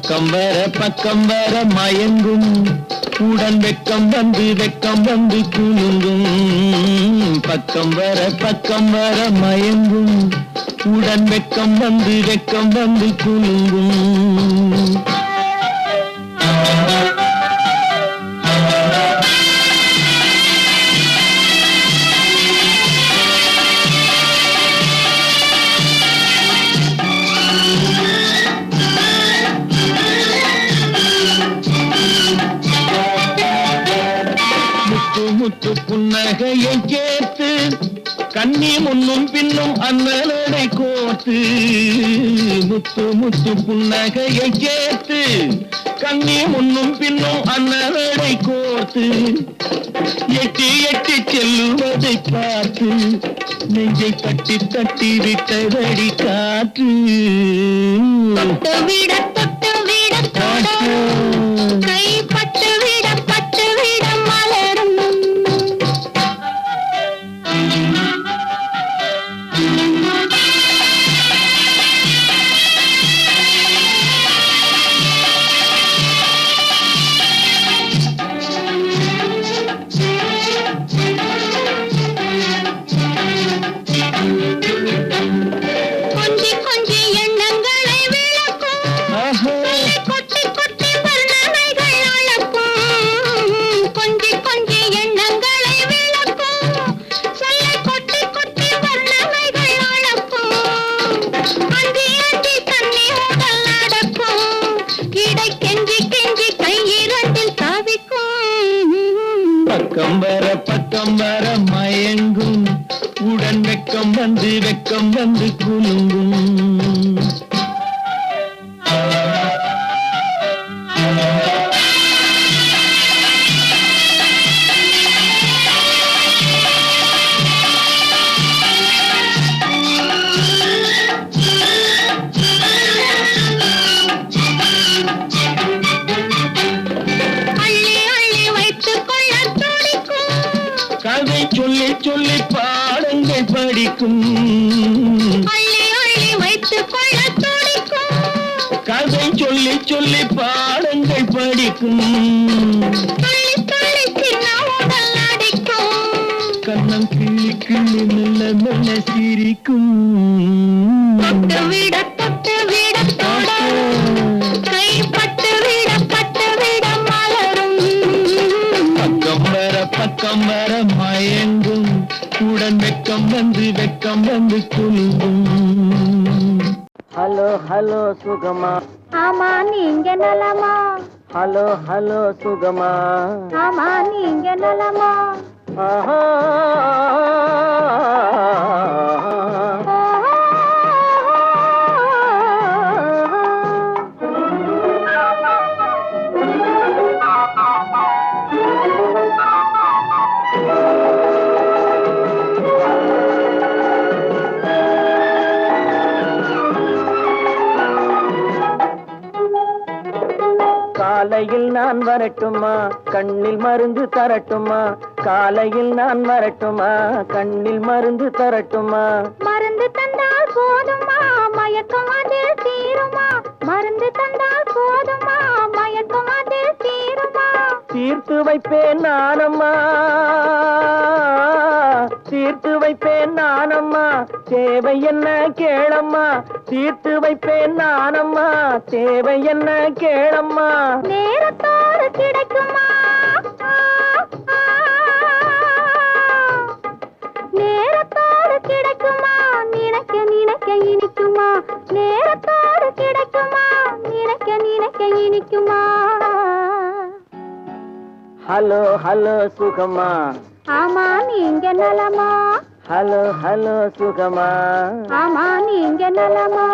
பக்கம் வர மயங்கும் உடன் வெக்கம் வந்து குலுங்கும். பக்கம் வர மயங்கும் உடன் வெக்கம் வந்து குலுங்கும். முத்து புன்னகையை கேட்டு கண்ணி முன்னும் பின்னும் அண்ணலடை கோத்து. முத்து புன்னகையை கேட்டு கண்ணி முன்னும் பின்னும் அண்ணலடை கோத்து. எட்டி செல்லுவதை பார்த்து நெஞ்சை தட்டி விட்டதடி காற்று. தொட்டு விட கைப்பட்டு விட மலரும். கொஞ்சி எண்ணங்களை விளக்கும். கொட்டி வர்ணனைகள் அளக்கும். கொஞ்சி எண்ணங்களை விளக்கும். சொல்ல கொட்டி வர்ணனைகள் அளக்கும். அந்தி தண்ணி உடல் நடக்கும். இடை கெஞ்சி கையிரண்டில் தவிக்கும். பக்கம் வர மயங்கும் உடன் வெக்கம் வந்து குலுங்கும். கதை சொல்லி பாடங்கள் படிக்கும். வைத்துக் கொள்ள துடிக்கும். கதை சொல்லி பாடங்கள் படிக்கும். கண்ணம் கிள்ளி மெல்ல சிரிக்கும். தொட்டு விட கைப்பட்டு விட மலரும். பக்கம் வர மயங்கும் உடன் வெக்கம் வந்து குலுங்கும். ஹலோ சுகமா. ஆமா நீங்க நலமா? ஹலோ சுகமா. ஆமா நீங்க நலமா? காலையில் நான் வரட்டுமா கண்ணில் மருந்து தரட்டுமா? காலையில் நான் வரட்டுமா கண்ணில் மருந்து தரட்டுமா? மருந்து தந்தால் போதுமா மயக்கம் அதில் தீருமா? மருந்து தந்தால் போதுமா மயக்கம் அதில் தீருமா? தீர்த்து வைப்பேன் நானம்மா தேவை என்ன கேளம்மா. தீர்த்து வைப்பேன் நானம்மா தேவை என்ன கேளம்மா. நேரத்தோடு கிடைக்குமா? நேரத்தோடு கிடைக்குமா? நினைக்க இனிக்குமா? நேரத்தோடு கிடைக்குமா? நினைக்க இனிக்குமா? ஹலோ சுகமா. ஆமா நீங்க நலமா? ஹலோ சுகமா. ஆமா நீங்க நலமா?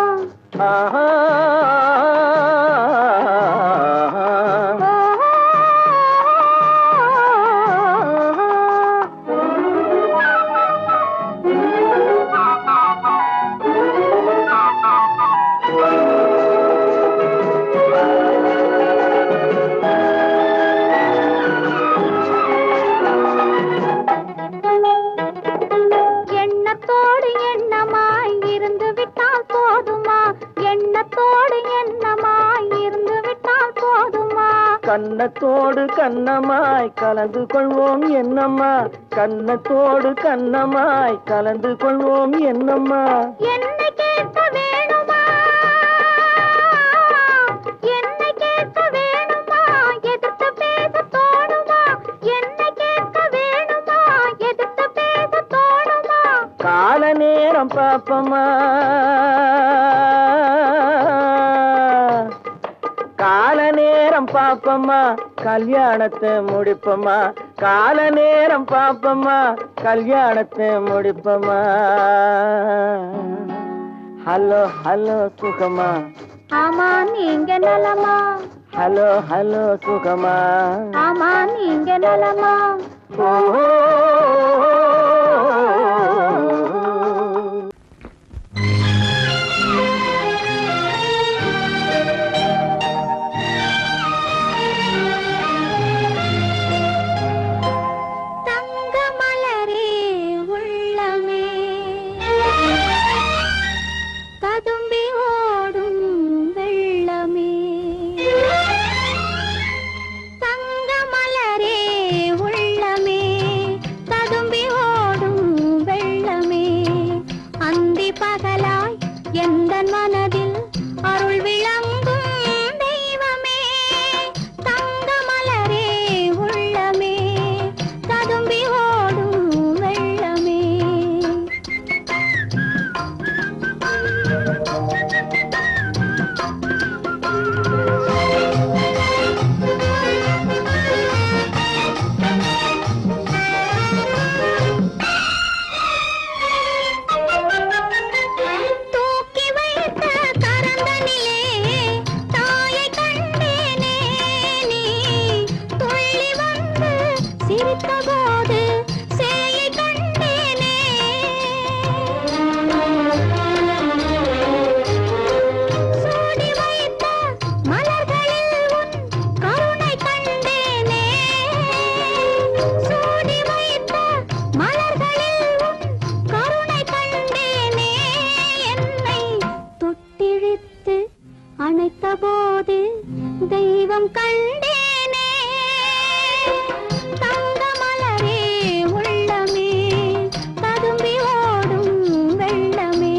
எண்ணமாய் கன்னத்தோடு கண்ணமாய் கலந்து கொள்வோம் என்னம்மா, கன்னத்தோடு கண்ணமாய் கலந்து கொள்வோம் என்னம்மா. என்னை கேட்க வேணுமா, என்னை கேட்க வேணுமா, எதிர்த்து பேச தோணுமா, என்னை கேட்க வேணுமா, எதிர்த்து பேச தோணுமா. கால நேரம் பாப்பமா, கால நேரம் பாப்பம்மா, கல்யாணத்தை முடிப்பம்மா, கால நேரம் பாப்பம்மா, கல்யாணத்தை முடிப்பம்மா. ஹலோ ஹலோ சுகமா, ஆமா நீங்க நலமா, ஹலோ ஹலோ சுகமா, ஆமா நீங்க நலமா. ஓ போது தெய்வம் கண்டேனே. தங்க மலரே உள்ளமே ததும்பி ஓடும் வெள்ளமே.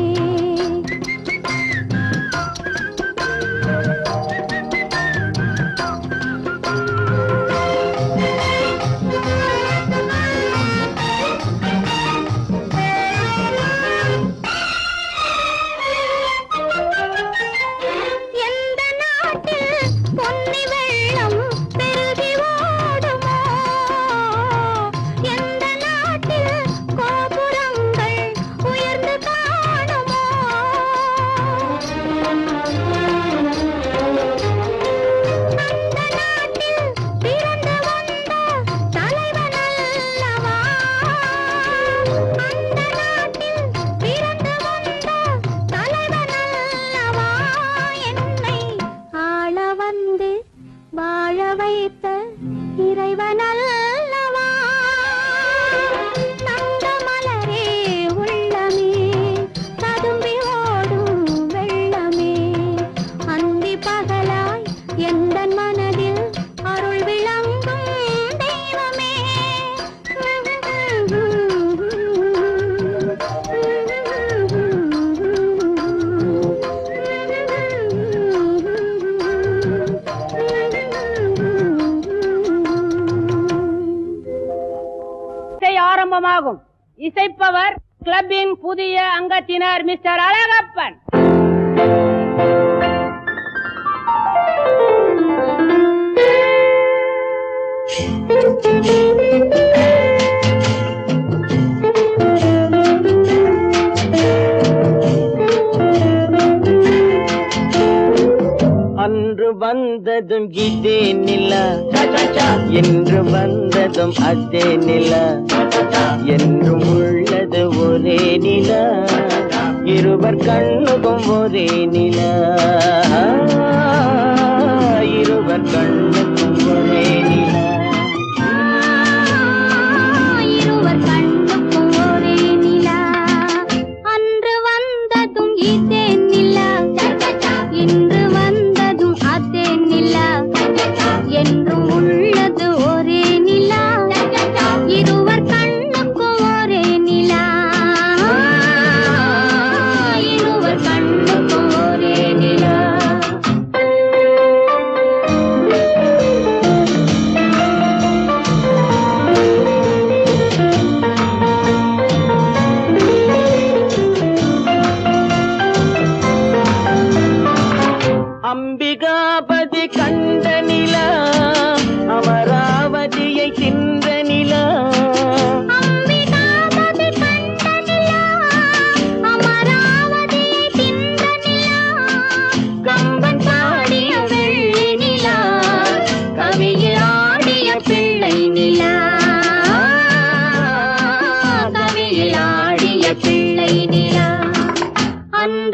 வாழ வைத்த இறைவனல்லவா. தங்க மலரே உள்ளமே ததும்பி ஓடும் வெள்ளமே. அந்தி பகலாய் எந்தன் மனதில் அருள் விளங்கும் தெய்வமே. ஆரம்பமாகும். இசைப்பவர் கிளப்பின் புதிய அங்கத்தினர் மிஸ்டர் அழகப்பன். அன்று வந்ததும் இதே நிலா, என்று வந்ததும் அதே நிலா, என்றும் உள்ளது ஒரே நிலா, இருவர் கண்ணுக்கும் ஒரே நிலா, இருவர் கண்ணுக்கும் ஒரே நிலா, இருவர் கண்ணுக்கும் ஒரே நிலா. அன்று வந்ததும் இதே நிலா, இன்று வந்ததும் அதே நிலா, என்று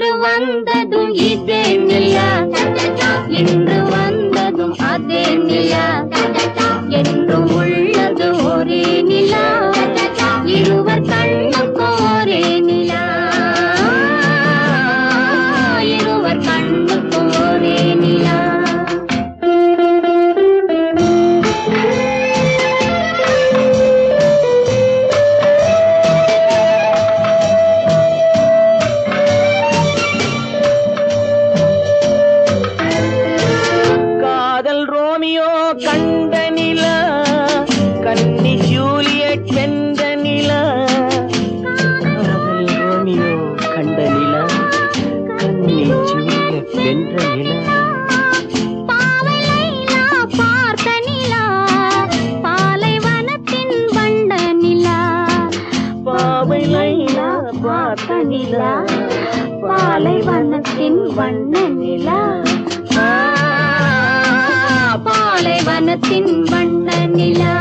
அன்று வந்ததும் இதே நிலா, இன்று வந்ததும் அதே நிலா, என்றும் உள்ளது ஒரே நிலா, இருவர் கண்ணுக்கும் ஒரே நிலா, இருவர் கண்ணுக்கும் ஒரே நிலா. காதல் ரோமியோ கண்ட நிலா, கன்னி ஜூலியட் வென்ற நிலா. காதல் ரோமியோ கண்ட நிலா, கன்னி ஜூலியட் வென்ற நிலா. பாவை லைலா பார்த்த நிலா, பாலைவனத்தின் வண்ட நிலா. பாவை லைலா பார்த்த நிலா, பாலைவனத்தின் வண்ண நிலா, பாலைவனத்தின் வண்ண நிலா.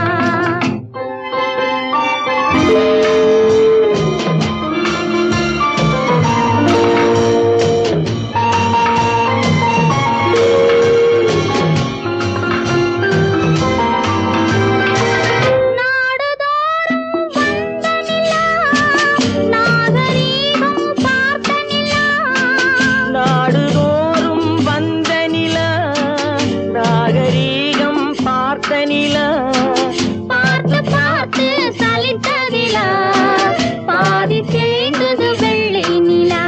நாடுதோறும் வந்த நிலா, நாகரீகம் பார்த்த நிலா. பார்த்து பார்த்து சலித்ததிலா, பாதி தேய்ந்தது வெள்ளை நிலா,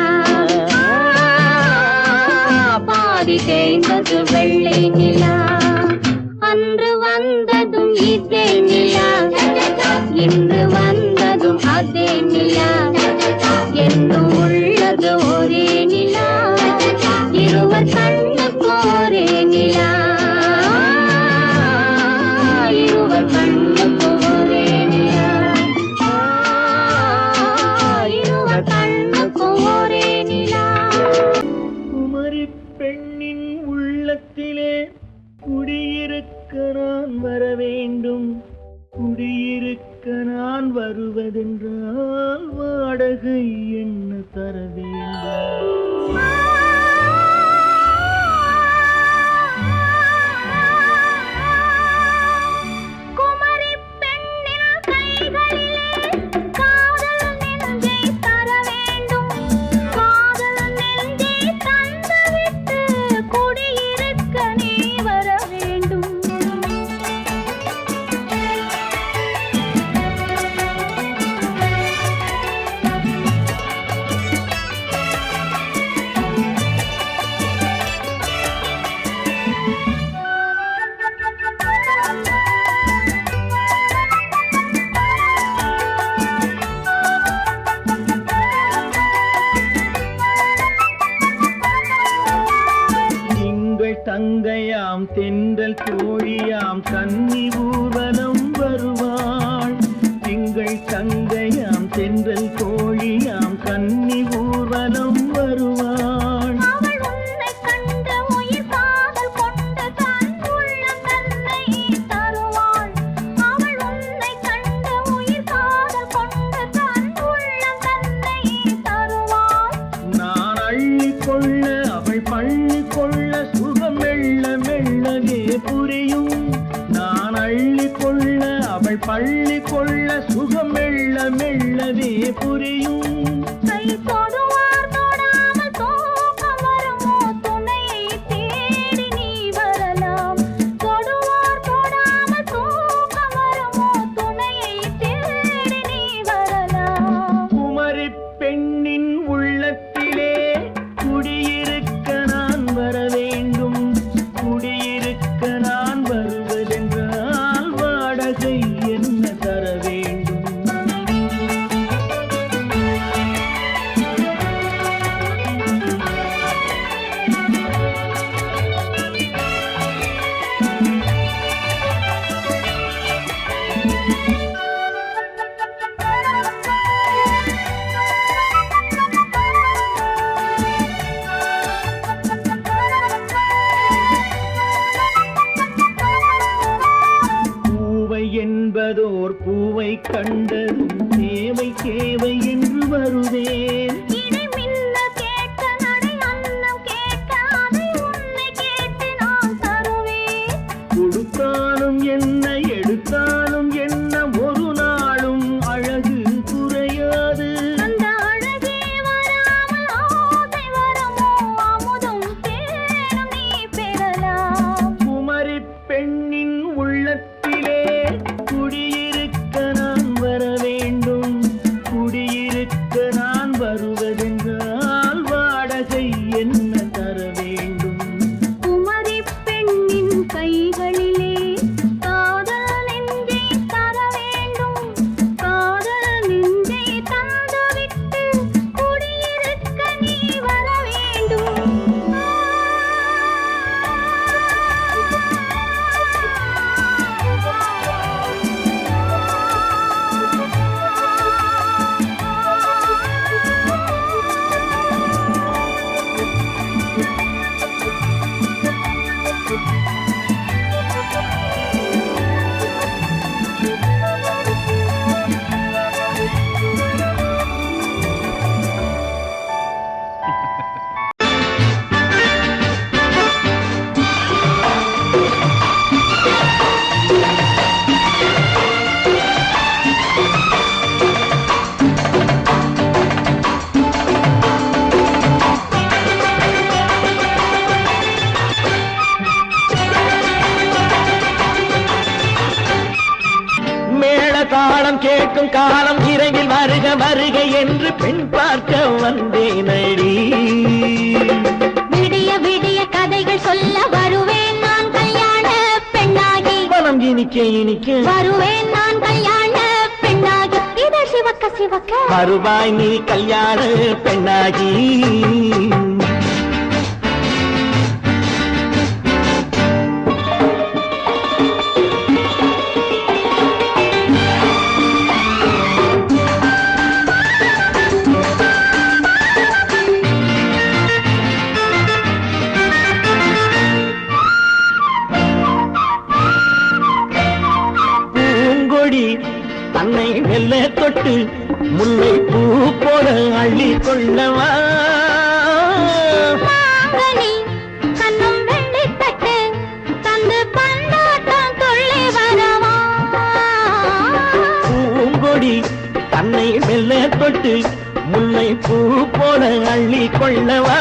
பாதி தேய்ந்தது வெள்ளை நிலா. அன்று வந்ததும் இதே நிலா, இன்று வந்ததும் அதே நிலா, என்றும் உள்ளது ஒரே நிலா, இருவர் கண்ணுக்கு ஒரே நிலா, இருவர் கண்ணுக்கு ஒரே நிலா, இருவர் கண்ணுக்கு ஒரே நிலா. குமரி பெண்ணின் உள்ளத்திலே குடியிருக்க நான் வர வேண்டும், குடியிருக்க நான் வருவதென்றால் வாடகை என்ன தர வேண்டும்? குமரி பெண்ணின் கைகளிலே காதல் நெஞ்சை தர வேண்டும், காதல் நெஞ்சை தந்துவிட்டு குடியிருக்க நீ வர வேண்டும். திங்கள் தங்கையாம் தென்றல் தோழியாம் கன்னி ஊர்வலம் வருவாள், திங்கள் தங்கையாம் தென்றல் தோழியாம் கன்னி ஊர்வலம் வருவாள். அவள் உன்னை கண்டு உயிர் காதல் கொண்டு தன் உள்ளம் தன்னை தருவாள், அவள் உன்னை கண்டு உயிர் காதல் கொண்டு தன் உள்ளம் தன்னை தருவாள். நான் அள்ளிக்கொள்ள அவள் பள்ளிக்கொள்ள சுகம் மெல்ல மெல்லவே புரியும், நான் அள்ளிக்கொள்ள அவள் பள்ளிக்கொள்ள சுகம் மெல்ல மெல்லவே புரியும். கை தொடுவார் தொடாமல் தூக்கம் வருமோ, துணையை தேடி நீ வரலாம். தொடுவார் தொடாமல் தூக்கம் வருமோ, துணையை தேடி நீ வரலாம். குமரி பெண்ணின் உள்ளத்திலே குடியிருக்க நான் வர வேண்டும், குடியிருக்க நான் வருவதென்றால் வாடகை என்ன தர வேண்டும்? என்பதோர் பூவை கண்டதும் தேவை தேவை என்று வருவேன். இடி மின்ன கேட்க கேட்கும் காலம் விரைவில் வருக வருக என்று பெண் பார்க்க வந்தேனடி. விடிய விடிய கதைகள் சொல்ல வருவேன் நான் கல்யாண பெண்ணாகி. மனம் இனிக்க இனிக்க வருவேன் நான் கல்யாண பெண்ணாகி. இதழ் சிவக்க சிவக்க வருவாய் நீ கல்யாண பெண்ணாகி. தன்னை வெல்ல தொட்டு முல்லை பூ போல அள்ளி கொள்ளவா. கண்ணும் வெள்ளி தட்டு தந்து பந்தாட்டம் துள்ளி வரவா. பூங்கொடி தன்னை வெல்ல தொட்டு முல்லை பூ போல அள்ளி கொள்ளவா.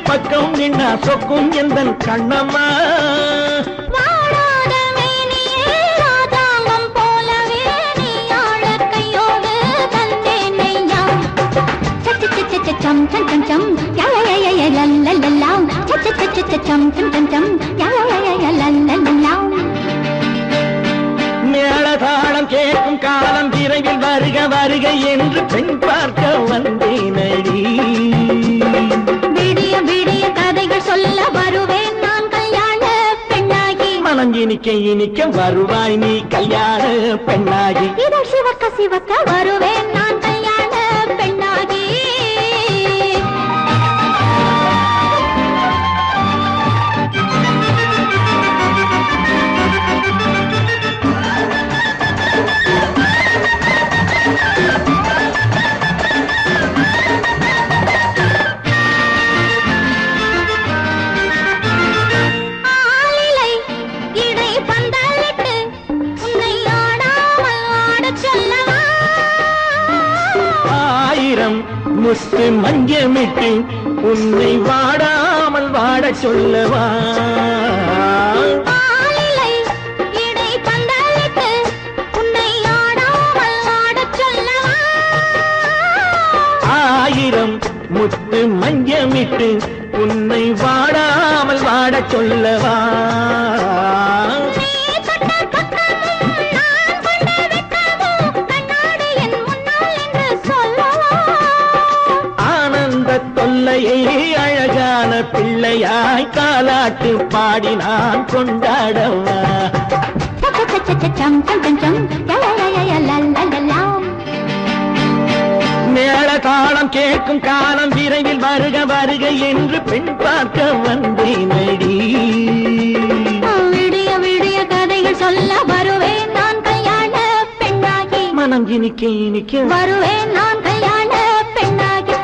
பக்கம் நின்னா சொக்கும் எந்தன் கண்ணம்மா. வாழாத மேனியே ராதாங்கம் போலவே நீ ஆழ கையோடு தந்தேன் நெய்யா. சச்ச சச்ச சம் சம் சம் சம் யய லல்லல்லாம். சச்ச சச்ச சம் சம் சம் சம் யய லல்லல்லாம். மேளதாளம் கேட்கும் காலம் விரைவில் வருக வருக என்று பெண் பார்க்க வந்தேனடி. விடிய விடிய கதைகள் சொல்ல வருவேன் நான் கல்யாண பெண்ணாகி. மனம் இனிக்க இனிக்க வருவாய் நீ கல்யாண பெண்ணாகி. இதழ் சிவக்க சிவக்க வருவேன் நான் கல்யாண பெண்ணாகி. முத்து மஞ்சமிட்டு உன்னை வாடாமல் வாட சொல்லவா. ஆயிரம் முத்து மஞ்சமிட்டு உன்னை வாடாமல் வாட சொல்லவா. அழகான பிள்ளையாய் காலாட்டு பாடி நான் கொண்டாடவா. மேள தாளம் கேட்கும் காலம் விரைவில் வருக வருக என்று பெண் பார்க்க வந்தேனடி. விடிய விடிய கதைகள் சொல்ல வருவேன் நான் கல்யாண பெண்ணாகி. மனம் இனிக்க இனிக்க வருவேன் நான் கல்யாண பெண்ணாகி.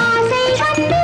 ஆசை வந்து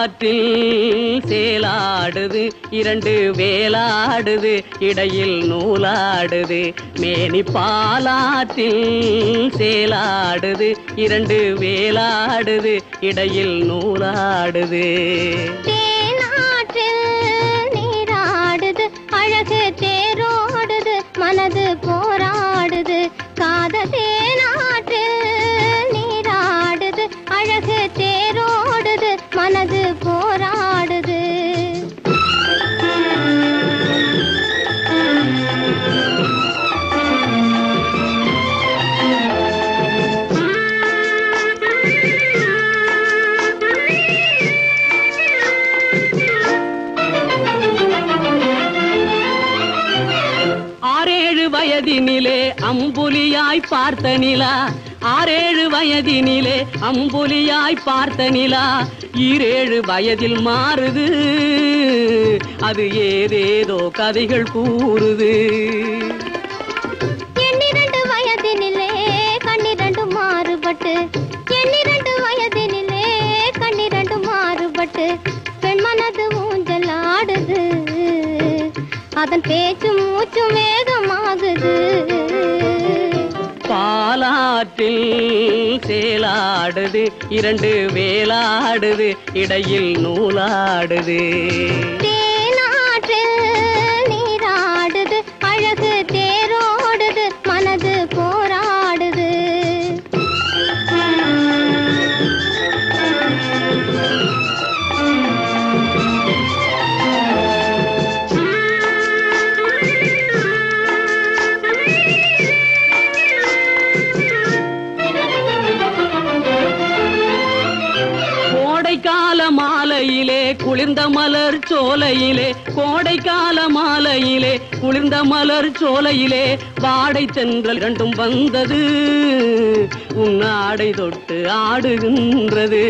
பாலாற்றில் சேலாடுது இரண்டு வேலாடுது இடையில் நூலாடுது மேனி பாலாற்றில் சேலாடுது இரண்டு வேலாடுது இடையில் நூலாடுது தேனாற்றில் நீராடுது அழகு தேரோடுது மனது போராடுது காத தேனாற்றில் நீராடுது அழகு தேரோடுது மனது போராடுது வயதினிலே அம்புலியாய் பார்த்த நிலா 6-7 வயதினிலே அம்புலியாய் பார்த்த நிலா 7 வயதில் மாறுது அது ஏதேதோ கதைகள் கூறுது 12 வயதினிலே கண்ணிரண்டு மாறுபட்டு 12 வயதினிலே கண்ணிரண்டு மாறுபட்டு பெண் மனது ஊஞ்சல் ஆடுது அதன் பேச்சு மூச்சு வேகமாகுது பாலாற்றில் சேலாடுது இரண்டு வேலாடுது இடையில் நூலாடுது தேனாற்றில் நீராடுது அழகு தேரோடுது மனது போராடுது கோடைக்கால மாலையிலே குளிர்ந்த மலர் சோலையிலே கோடைக்கால மாலையிலே குளிர்ந்த மலர் சோலையிலே வாடை தென்றல் இரண்டும் வந்தது உன்னாடை தொட்டு ஆடுகின்றது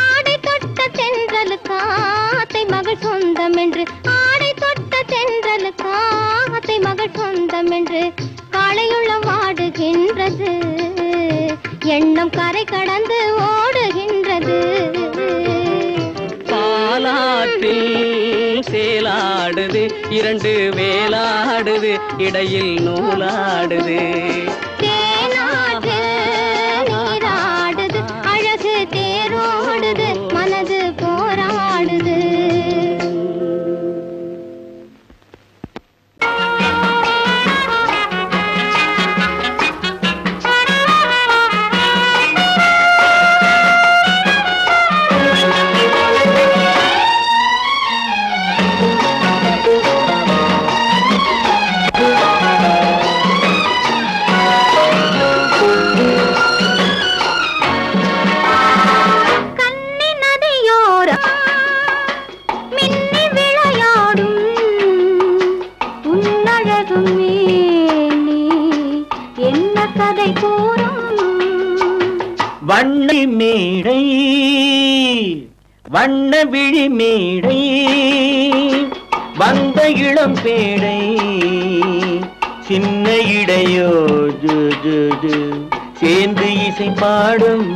ஆடை தொட்ட தென்றலுக்கு ஆத்தை மகள் சொந்தம் என்று ஆடை தொட்ட தென்றலுக்கு ஆத்தை மகள் சொந்தம் என்று காளையுள்ள வாடுகின்றது எண்ணம் கரை கடந்து ஓடுகின்றது பாலாற்றில் சேலாடுது இரண்டு வேலாடுது இடையில் நூலாடுது தேனாற்றில் நீராடுது அழகு தேரோடுது மனது போராடுது வண்ண மேடை வண்ண விழி மேடை வந்த இளம் பேடை சின்ன இடையோ ஜு ஜு ஜு சேர்ந்து இசை பாடும்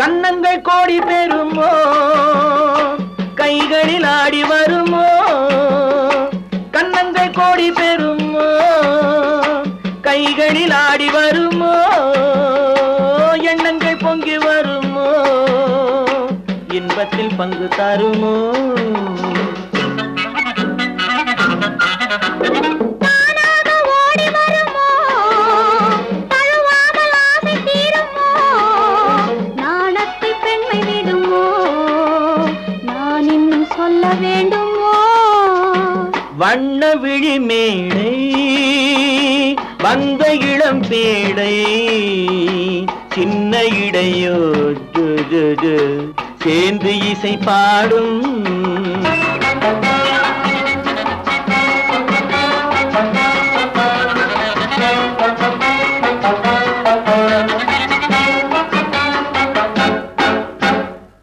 கன்னங்கள் கோடி பெறுமோ கைகளில் ஆடி வருமோ கன்னங்கள் கோடி பெறுமோ கைகளில் ஆடி வருமோ எண்ணங்கள் பொங்கி வருமோ இன்பத்தில் பங்கு தருமோ வண்ண விழி மேடை வந்த இளம் பேடை சின்ன இடையோ ஜு ஜு ஜு சேர்ந்து இசை பாடும்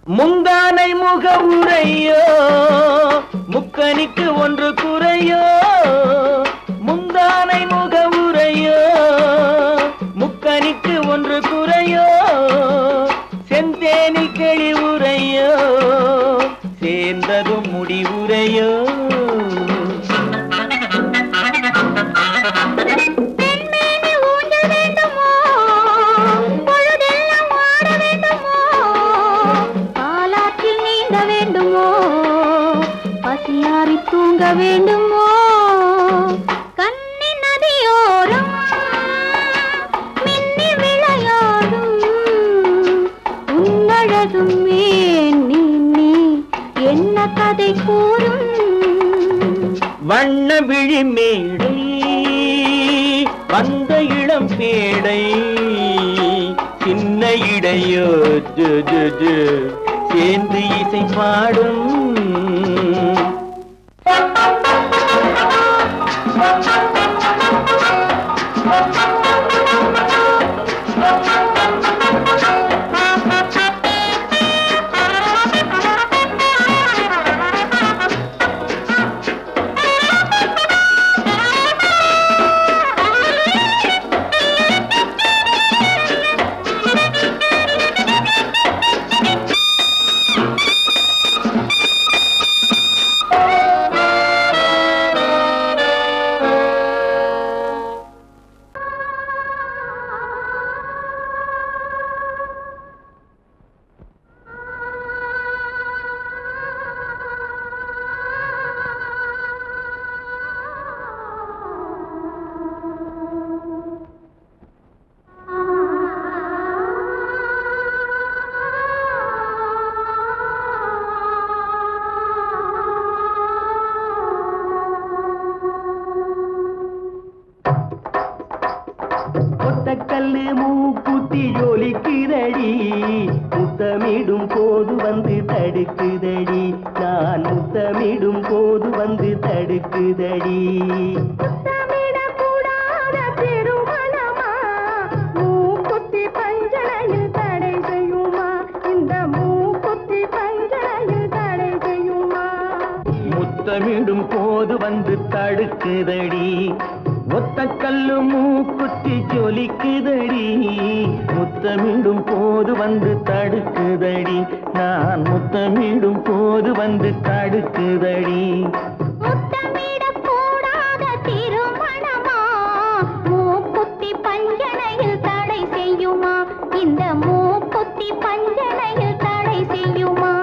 முந்தானை முக உரையோ முக்கனிக்கு ஒன்று குறையோ முந்தானை முக உரையோ முக்கனிக்கு ஒன்று குறையோ செந்தேனில் கிளி உரையோ சேர்ந்ததும் முடிவுரையோ தூங்க வேண்டுமோ கண்ணி நதியோரம் மின்னி விளையாடும் உன்னழகும் நீ என்ன கதை கூறும் வண்ண விழி மேடை வந்த இளம் பேடை சின்ன இடையோ சேர்ந்து இசை பாடும் கல்லு மூக்குத்தி ஜொலிக்குதடி முத்தமிடும் போது வந்து தடுக்குதடி நான் முத்தமிடும் போது வந்து தடுக்குதடி முத்தமிடும் போது வந்து தடுக்குதடி ஒத்த கல்லு மூக்குத்தி ஜொலிக்குதடி முத்தமிடும் போது வந்து தடுக்குதடி நான் முத்தமிடும் போது வந்து தடுக்குதடி இந்த மூக்குத்தி பஞ்சனையில் தடை செய்யுமா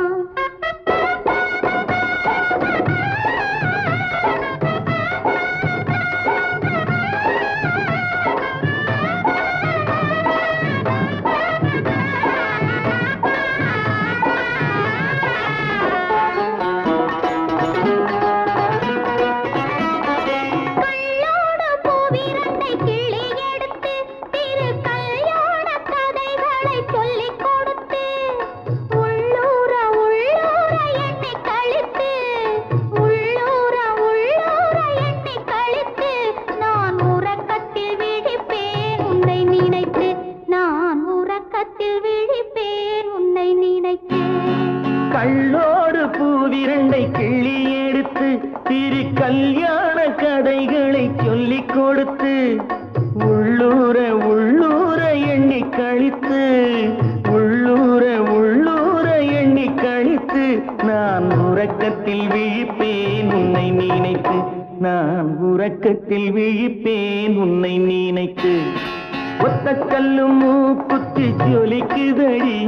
கள்ளோடு பூவிரண்டை கிள்ளி எடுத்து திரு கல்யாண கதைகளை சொல்லிக் கொடுத்து உள்ளூர உள்ளூர எண்ணி கழித்து உள்ளூர உள்ளூர எண்ணி கழித்து நான் உறக்கத்தில் விழிப்பேன் உன்னை நினைத்து நான் உறக்கத்தில் விழிப்பேன் உன்னை நினைத்து ஒத்த கல்லு மூக்குத்தி ஜொலிக்குதடி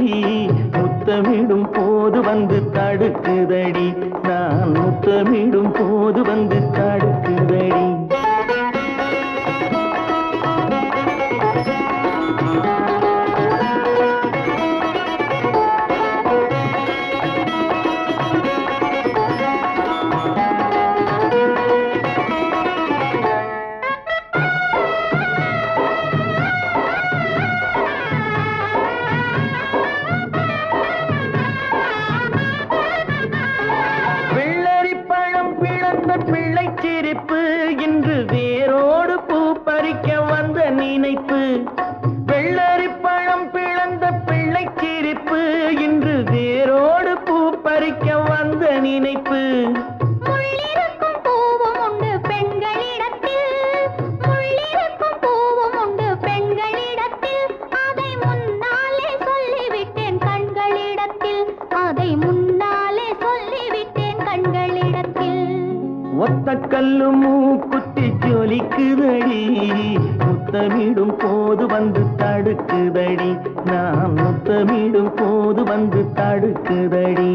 முத்தமிடும் போது வந்து தடுக்குதடி நான் முத்தமிடும் போது வந்து தடுக்குதடி பிள்ளை சிரிப்பு இந்த அதை முன்னாலே சொல்லிவிட்டேன் கண்களிடத்தில். ஒத்த கல்லு மூக்குத்தி ஜொலிக்குதடி, முத்தமிடும் போது வந்து தடுக்குதடி, நான் முத்தமிடும் போது வந்து தடுக்குதடி.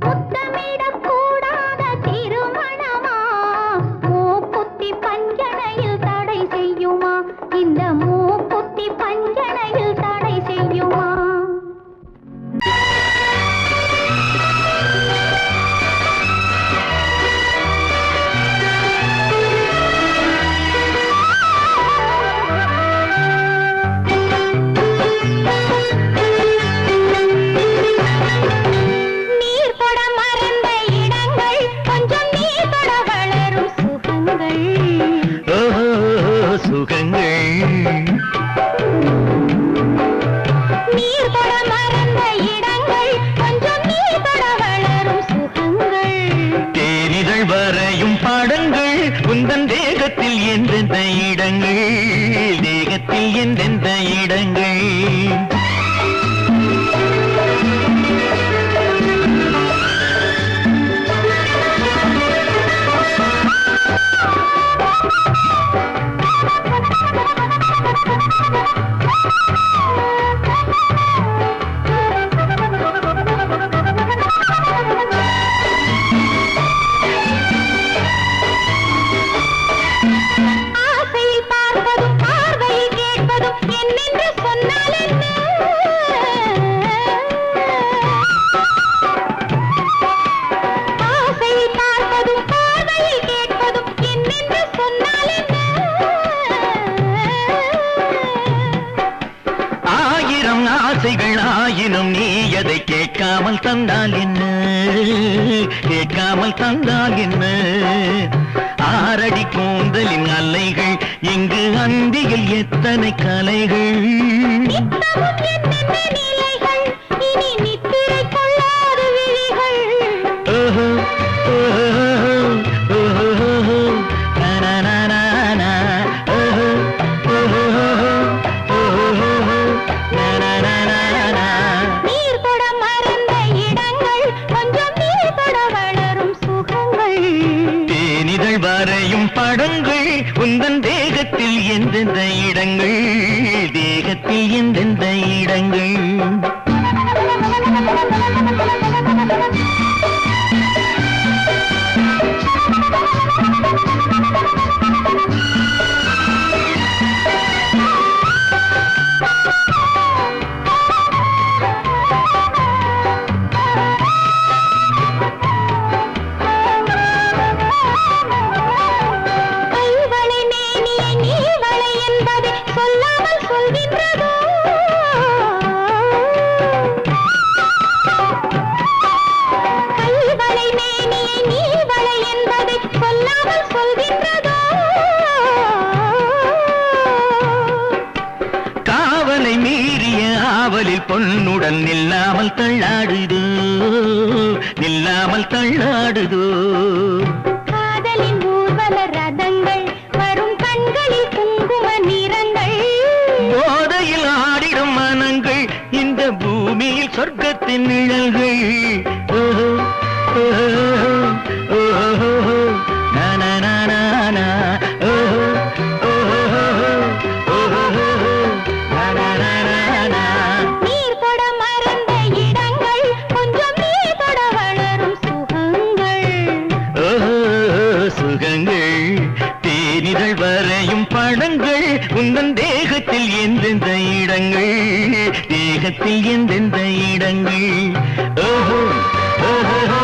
முத்தமிடக்கூடாத திருமணமா, மூக்குத்தி பஞ்சனையில் தடை செய்யுமா, இந்த மூக்குத்தி பஞ்சனையில் தடை செய்யுமா? உந்தன் தேகத்தில் எந்தெந்த இடங்கள், தேகத்தில் எந்தெந்த இடங்கள். ஆயினும் நீ அதை கேட்காமல் தந்தால் என்ன, கேட்காமல் தந்தால் என்ன? ஆரடி கூந்தலின் அலைகள் இங்கு அந்தியில் எத்தனை கலைகள். படங்கள் உந்தன் தேகத்தில் எந்தெந்த இடங்கள், தேகத்தில் எந்தெந்த இடங்கள். பொன்னுடன் நில்லாமல் தள்ளாடுதோ, நில்லாமல் தள்ளாடுதோ. காதலின் ஊர்வல ரதங்கள் வரும் கண்களில் குங்கும நிறங்கள், போதையில் ஆடிடும் மனங்கள் இந்த பூமியில் சொர்க்கத்தின் நிழல்கள். தேனிதழ் வரையும் படங்கள் உந்தன் தேகத்தில் எந்தெந்த இடங்கள், தேகத்தில் எந்தெந்த இடங்கள். ஓஹோ ஓஹோ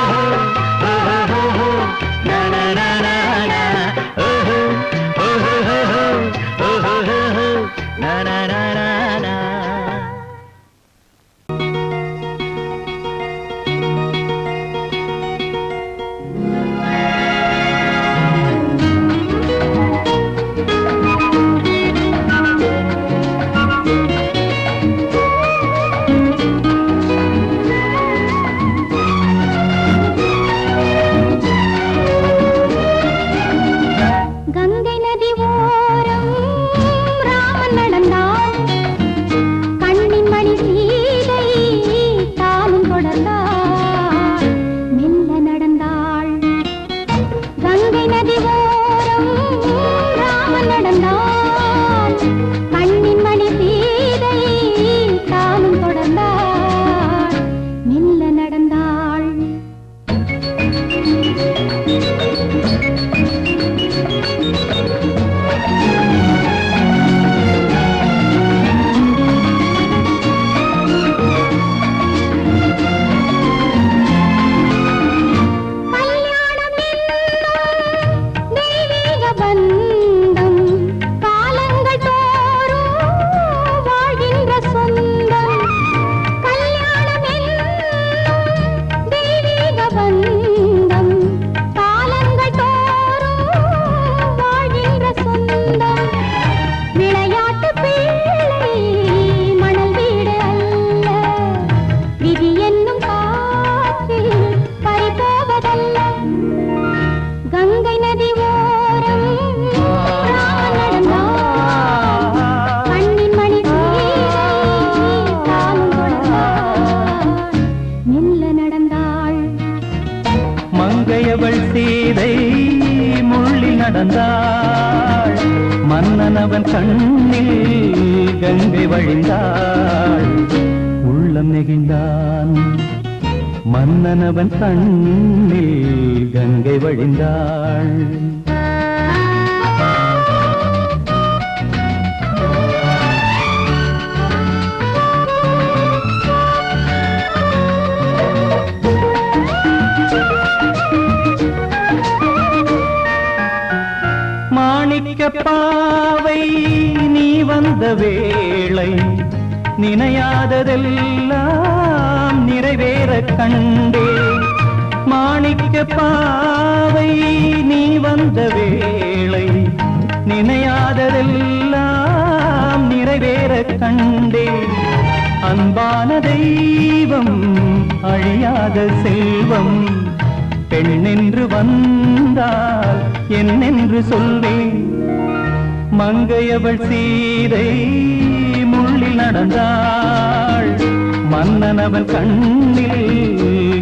மெல்ல நடந்தாள். மங்கையவள் சீதை முள்ளில் நடந்தாள். மன்னனவன் கண்ணில் கங்கை வழிந்தாள். உள்ளம் நெகிழ்ந்தான். மன்னனவன் கண்ணில் கங்கை வழிந்தாள். பாவை நீ வந்த வேளை நினையாததெல்லாம் நிறைவேற கண்டே. மாணிக்க பாவை நீ வந்த வேளை நினையாததெல்லாம் நிறைவேற கண்டே. அன்பான தெய்வம் அழியாத செல்வம் பெண்ணென்று வந்தால் என்னென்று சொல்வேன். மங்கையவள் சீதை முள்ளில் நடந்தாள். மன்னனவன் கண்ணில்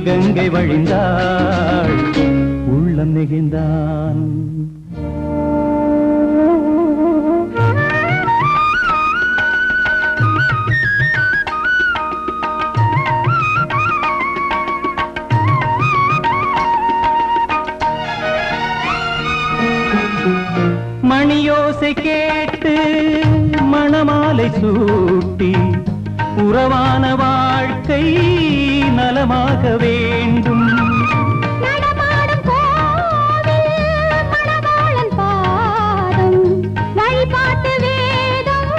கங்கை வழிந்தாள். உள்ளம் நெகிழ்ந்தான். மணியோசை கேட்டு மணமாலை சூட்டி உறவான வாழ்க்கை நலமாக வேண்டும். நடமாடும் கோவில் மணவாளன் பாதம் வழிபாட்டு வேதம்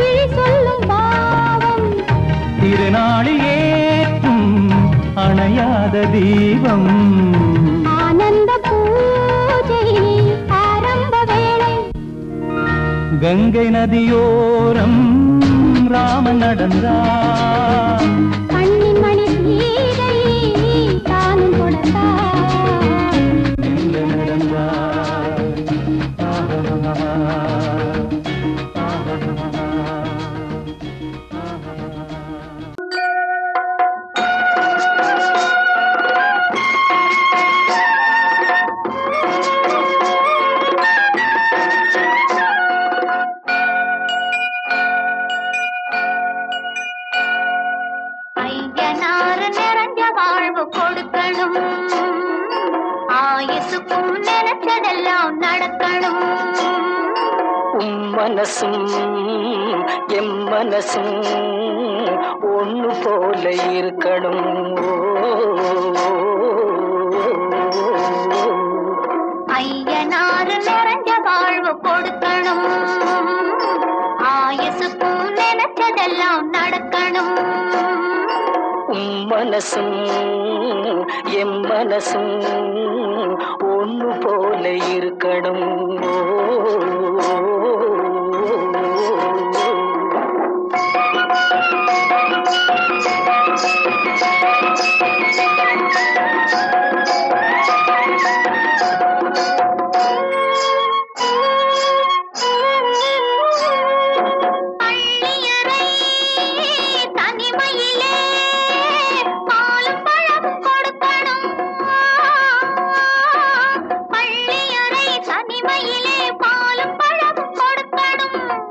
விழி சொல்லும் பாவம். திருநாளில் ஏற்றும் அணையாத தீபம். ஆனந்த பூஜை ஆரம்ப வேளை. கங்கை நதியோரம் ராமன் நடந்தார். கண்ணின் மணி சீதை தானும் கொடுத்தார். மெல்ல நடந்தார். ஐயனார் நிறைஞ்ச வாழ்வு கொடுக்கணும். ஆயுசுக்கும் நினைச்சதெல்லாம் நடக்கணும். மனசும் எம் மனசும் ஒண்ணு போல இருக்கணும். ஐயனார் நிறைஞ்ச வாழ்வு கொடுக்கணும். ஆயுசுக்கும் நினைச்சதெல்லாம் நடக்கணும். மனசும் எம் மனசும் ஒண்ணு போல இருக்கணும்.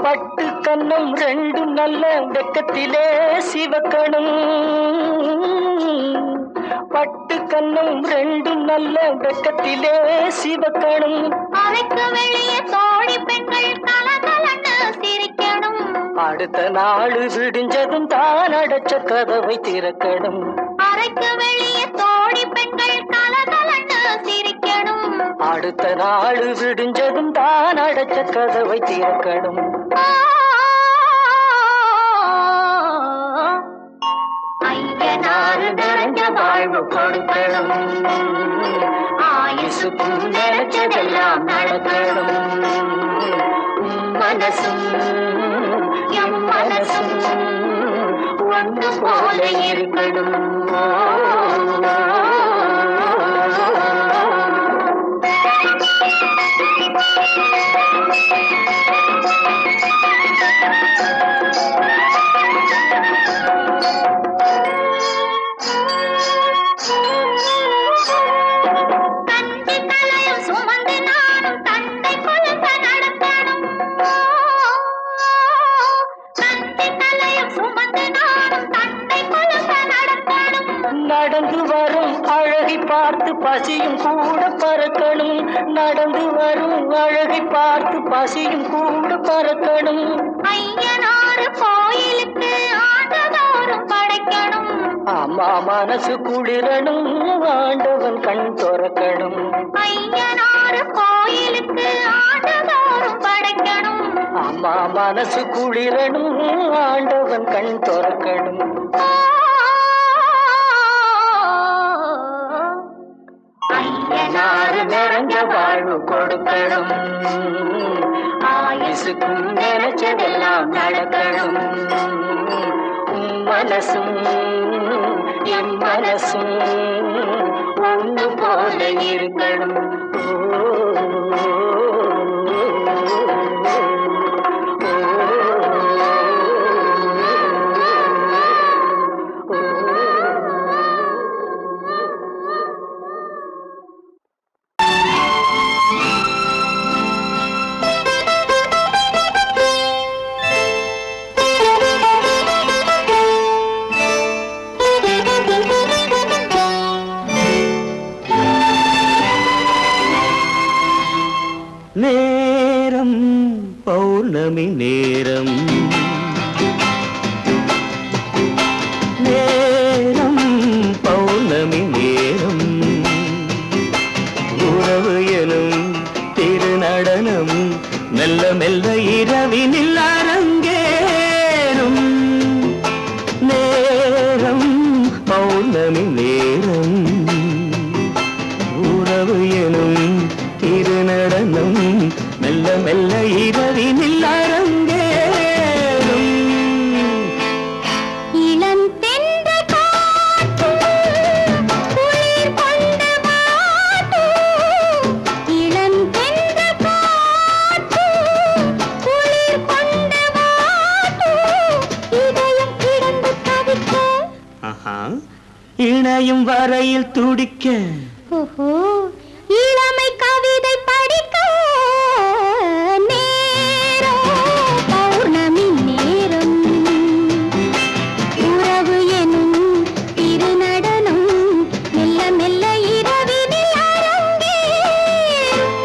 பட்டு கண்ணம் ரெண்டு நல்ல வெக்கத்திலே சிவக்கணும். பட்டு கண்ணம் ரெண்டு நல்ல வெக்கத்திலே சிவக்கணும். அறைக்கு வெளியே தோழி பெண்கள் கலகலன்னு சிரிக்கணும். அடுத்த நாள் விடிஞ்சதும் தான் அடைச்ச கதவை திறக்கணும். அறைக்கு வெளியே தோழி பெண்கள் கலகலன்னு சிரிக்கணும். அடுத்த நாள் விடிஞ்சதும் தான் அடைச்ச கதவை திறக்கணும். ஐயனார் நிறைஞ்ச வாழ்வு கொடுக்கணும். ஆயுசுக்கும் நினைச்சதெல்லாம் நடக்கணும். மனசும் எம் மனசும் ஒன்று போல இருக்கணும். நடந்து வரும் அழகை பார்த்து பசியும் கூட பறக்கணும். நடந்து வரும் அழகை பார்த்து பசியும் கூட பறக்கணும். ஐயனாறு கோயிலுக்கு ஆண்டதோறும் படைக்கணும். அம்மா மனசு குளிரணும், ஆண்டவன் கண் துறக்கணும். ஐயனாறு கோயிலுக்கு ஆண்டதோறும் படைக்கணும். அம்மா மனசு குளிரணும், ஆண்டவன் கண் துறக்கணும். ஐயனாறு நிறைஞ்ச வாழ்வு கொடுக்கணும். ஆயுசுக்கும் நினைச்சதெல்லாம் நடக்கணும். மனசும் என் மனசும் ஒன்று போல இருக்கணும். நேரம் பௌர்ணமி நேரம், நேரம் பௌர்ணமி நேரம், உறவு எனும் திருநடனம் மெல்ல மெல்ல இரவினில் அரங்கேறும். நேரம் பௌர்ணமி நேரம், உறவு எனும் திருநடனம் மெல்ல மெல்ல இரவினில் அரங்கேறும். இளம் தென்றல் காற்றும் குளிர் கொண்டு வாட்டும். இளம் தென்றல் காற்றும் குளிர் கொண்டு வாட்டும். இதயம் கிடந்து தவிக்க, இணையும் வரையில் துடிக்க, ஓஹோ இளமை கவிதை படிக்க. நேரம் பௌர்ணமி நேரம், உறவு எனும் திருநடனம் மெல்ல மெல்ல இரவினில் அரங்கேறும்.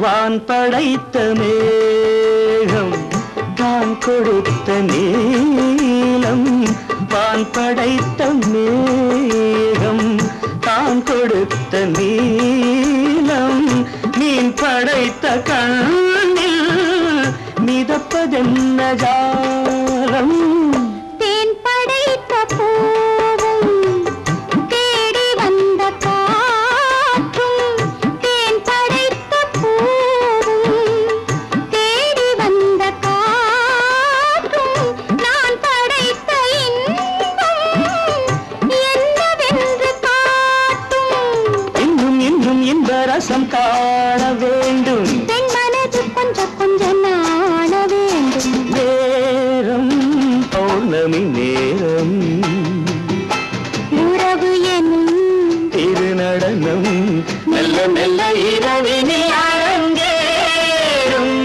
வான் படைத்த மேகம் தான் கொடுத்த நீலம். வான் படைத்த மேகம் தான் கொடுத்த நீலம். மீன் படைத்த கண்ணில் மிதப்பதென்ன ஜாலம். தேன் படைத்த பூவும் தேடி வந்த காற்றும். தேன் படைத்த பூவும் தேடி வந்த காற்றும். நான் படைத்த இன்பம் என்னவென்று காட்டும். இன்னும் இன்னும் இந்த ரசம் காண வேண்டும். பெண் மனது கொஞ்சம் கொஞ்சம் நாண வேண்டும். நேரம் பௌர்ணமி நேரம், உறவு எனும் திருநடனம் மெல்ல மெல்ல இரவினில் அரங்கேறும்.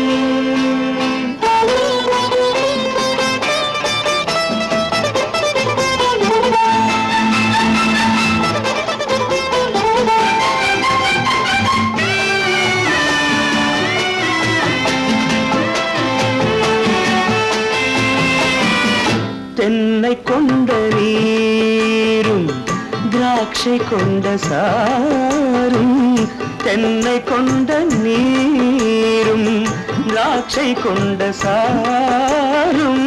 தென்னை கொண்ட நீரும் திராட்சை கொண்ட சாரும். தென்னை கொண்ட நீரும் திராட்சை கொண்ட சாரும்.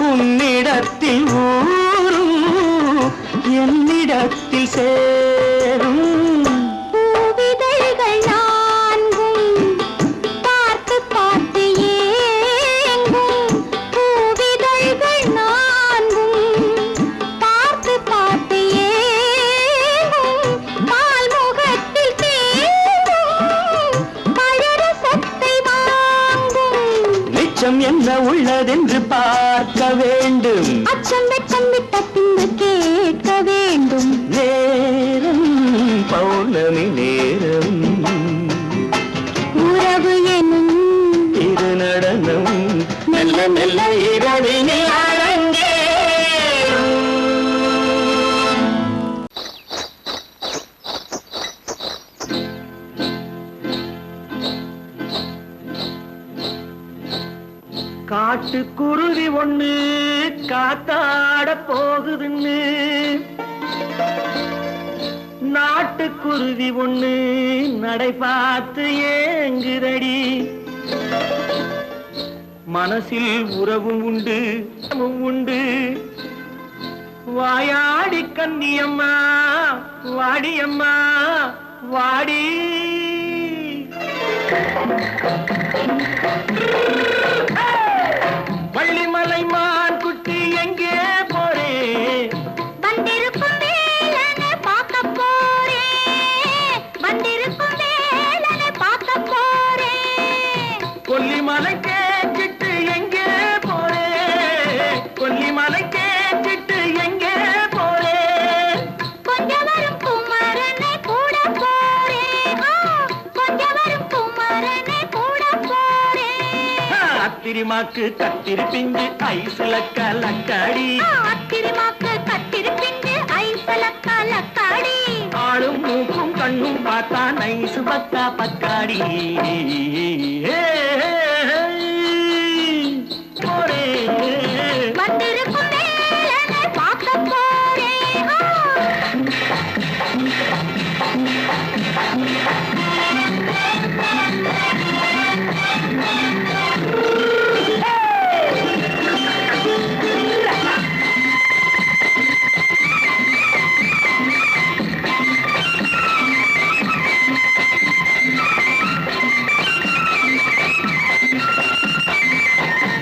உன்னிடத்தில் ஊரும் என்னிடத்தில் சேரும். பூவிதழ்கள் நான்கும் பார்த்து பார்த்து ஏங்கும். பூவிதழ்கள் நான்கும் பார்த்து பார்த்து ஏங்கும். உள்ளதென்று பார்க்க வேண்டும். அச்சம் வெட்கம் விட்ட பின்பு கேட்க வேண்டும். நேரம் பௌர்ணமி நேரம், உறவு எனும் இரு நடனம் மெல்ல மெல்ல இரவினில் அரங்கேறும். காட்டுக்குருவி ஒண்ணு காத்தாட போகுதுன்னு நாட்டுக்குருவி ஒண்ணு நடை பார்த்து ஏங்குதடி. மனசில் உறவும் உண்டு உண்டு. வாயாடி கன்னியம்மா வாடியம்மா வாடி. வள்ளிமலை மான் குட்டி எங்கே போறே? வந்திருக்கும் வேலனை பார்க்க போறேன். வந்திருக்கும் வேலனை பார்க்க போறேன். கொல்லிமலை கேட்டுட்டு எங்கே போறே? கொல்லிமலை கேட்டுட்டு எங்கே போறே? கொஞ்சம் வரும் குமரனை கூட போறேன். கொஞ்சம் வரும் குமரனை கூட போறேன். அத்திரிமாக்கு கத்திரி பிஞ்சு ஐசுல கலக்காடி. அத்திரிமாக்கு கத்திரி பிஞ்சு ஐசுல கலக்காடி. ஆளும் மூக்கும் கண்ணும் பார்த்தா நைசு பக்கா பக்காடி. போரே வந்திருக்கும் வேலனை பார்க்க போறேன்.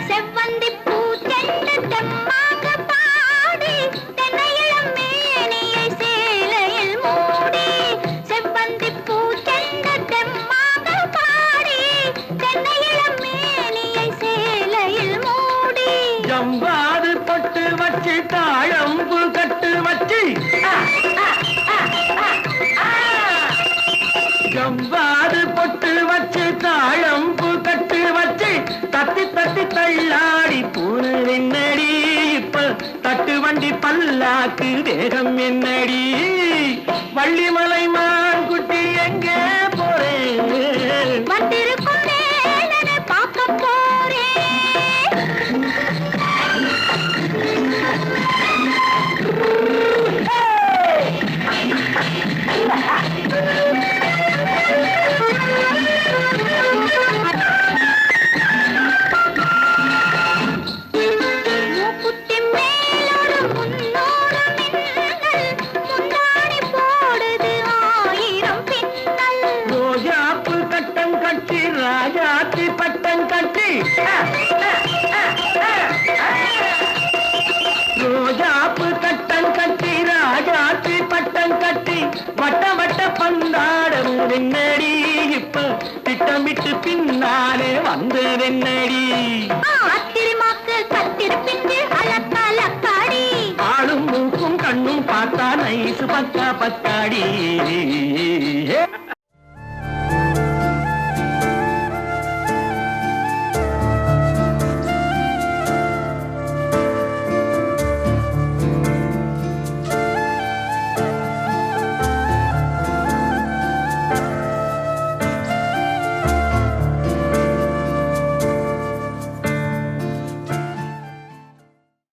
செவ்வந்தி பூ தென்று தெம்மாக பாடி தென்னையிளம் மேனியை சேலையில் மூடி. செவ்வந்தி பூ தென்று தெம்மாக பாடி தென்னையிளம் மேனியை சேலையில் மூடி. ஜம்பாது பொட்டு வச்சு தாழம்பு கட்டு வச்சு. ஜம்பாது பொட்டு வச்சு தாழம்பு கட்டு வச்சு தட்டி தட்டி தள்ளாடி பூரு என்னடி. இப்ப தட்டு வண்டி பல்லாக்கு வேகம் என்னடி. வள்ளிமலை மான் குட்டி எங்கே போறேன்? வந்திருக்கும் வேலனை பார்க்க போறேன். மூக்குத்தி மேலோடு முன்னோடு மின்னல். முந்தாணி போடுது ஆயிரம் பின்னல். ரோஜாப்பு கட்டம் கட்டி ராஜாத்தி பட்டம் கட்டி. ரோஜாப்பு கட்டம் கட்டி ராஜாத்தி பட்டம் கட்டி வட்ட வட்ட பந்தாடம் வெண்ணடி. இப்ப திட்டமிட்டு பின்னாலே வந்து வெண்ணடி. அத்திரிமாக்கு கத்திரி பிஞ்சு அலக்காடி. ஆளும் மூக்கும் கண்ணும் பார்த்தா நைசு பக்கா பக்காடி.